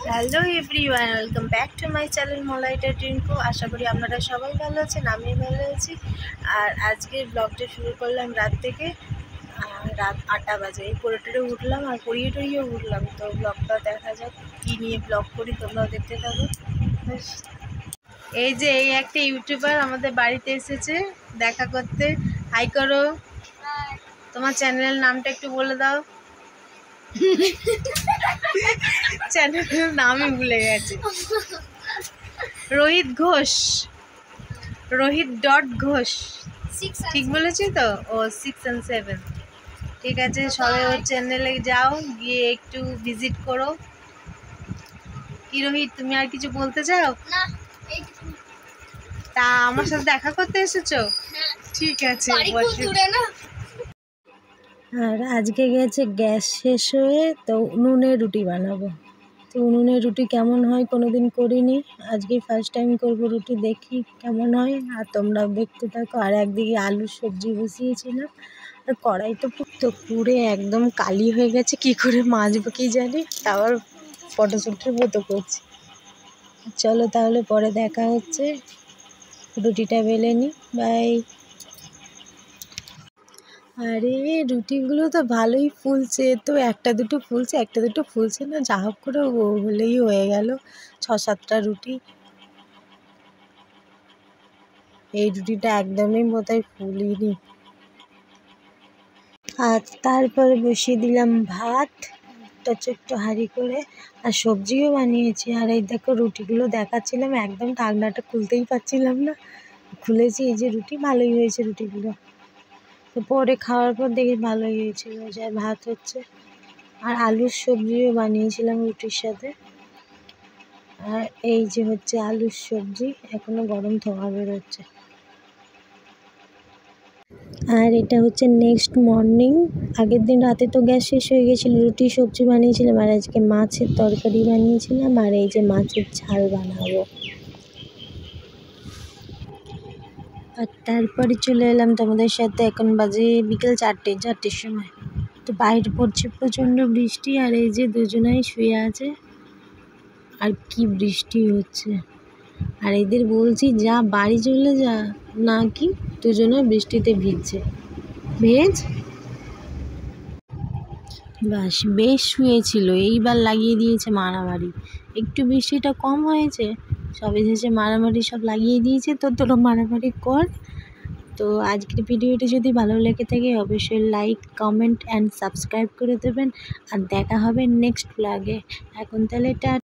Hello everyone, welcome back to my channel Molaita Tinku. আশা করি আপনারা সবাই ভালো আছেন, আমি ভালো আছি। আর আজকে ব্লগটা শুরু করলাম রাত থেকে। রাত 8টা বাজে এই পড়ে উঠলাম আর পড়িয়েও উঠলাম। তো ব্লগটা দেখা যাক কী নিয়ে ব্লগ করি, তোমরাও দেখতে থাকো। এই একটা ইউটিউবার আমাদের বাড়িতে এসেছে দেখা করতে। হাই করো, তোমার চ্যানেলের নামটা একটু বলে দাও। চ্যানেলের নামই ভুলে গেছে। রোহিত ঘোষ, রোহিত.ঘোষ, ঠিক বলেছি তো? ও 6 and 7, ঠিক আছে। সবাই ওর চ্যানেলে যাও, গিয়ে একটু ভিজিট করো। কি রোহিত, তুমি আর কিছু বলতে চাও? তা আমার সাথে দেখা করতে এসেছো? ঠিক আছে। আর আজকে গেছে গ্যাস শেষ হয়ে, তো উনুনে রুটি বানাবো। তো উনুনে রুটি কেমন হয় কোনোদিন করিনি, আজকেই ফার্স্ট টাইম করবো রুটি, দেখি কেমন হয়। আর তোমরাও দেখতে থাকো। আর একদিকে আলুর সবজি বসিয়েছিলাম, আর কড়াই তো পুড়ে একদম কালি হয়ে গেছে, কি করে মাজবো কি জানি। আবার ফটোশ্যুটের মতো করছি। চলো তাহলে পরে দেখা হচ্ছে, রুটিটা বেলে নি। বাই। আরে রুটিগুলো তো ভালোই ফুলছে, তো একটা দুটো ফুলছে না, যা হোক করে হলেই হয়ে গেল 6-7টা রুটি। এই রুটিটা একদমই বোধহয় ফুলিনি। আর তারপরে বসিয়ে দিলাম ভাত, একটা ছোট্ট হাঁড়ি করে, আর সবজিও বানিয়েছি। আর এই দেখো রুটিগুলো দেখাচ্ছিলাম, একদম ঢাকনাটা খুলতেই পারছিলাম না, খুলেছি। এই যে রুটি, ভালোই হয়েছে রুটিগুলো। তো পরে খাওয়ার পর দেখি ভালোই হয়েছিল। যা ভাত হচ্ছে, আর আলুর সবজিও বানিয়েছিলাম রুটির সাথে। আর এই যে হচ্ছে আলুর সবজি, এখনো গরম ধোঁয়া বেরোচ্ছে। আর এটা হচ্ছে নেক্সট মর্নিং। আগের দিন রাতে তো গ্যাস শেষ হয়ে গেছিলো, রুটি সবজি বানিয়েছিলাম, আর আজকে মাছের তরকারি বানিয়েছিলাম। আর এই যে মাছের ঝাল বানাবো। আর তারপরে চলে এলাম তোমাদের সাথে। এখন বাজে বিকেল 4টের সময়। তো বাইরে পড়ছে প্রচণ্ড বৃষ্টি, আর এই যে দুজনাই শুয়ে আছে, আর কি বৃষ্টি হচ্ছে। আর এদের বলছি যা বাড়ি চলে যা, না কি দুজনে বৃষ্টিতে ভিজছে। বাস বেশ শুয়েছিল, এইবার লাগিয়ে দিয়েছে মারামারি। একটু বৃষ্টিটা কম হয়েছে, সব এসেছে মারামারি সব লাগিয়ে দিয়েছে। তো তোরা মারামারি কর। তো আজকের ভিডিওটি যদি ভালো লেগে থাকে অবশ্যই লাইক, কমেন্ট অ্যান্ড সাবস্ক্রাইব করে দেবেন। আর দেখা হবে নেক্সট ব্লগে। এখন তাহলে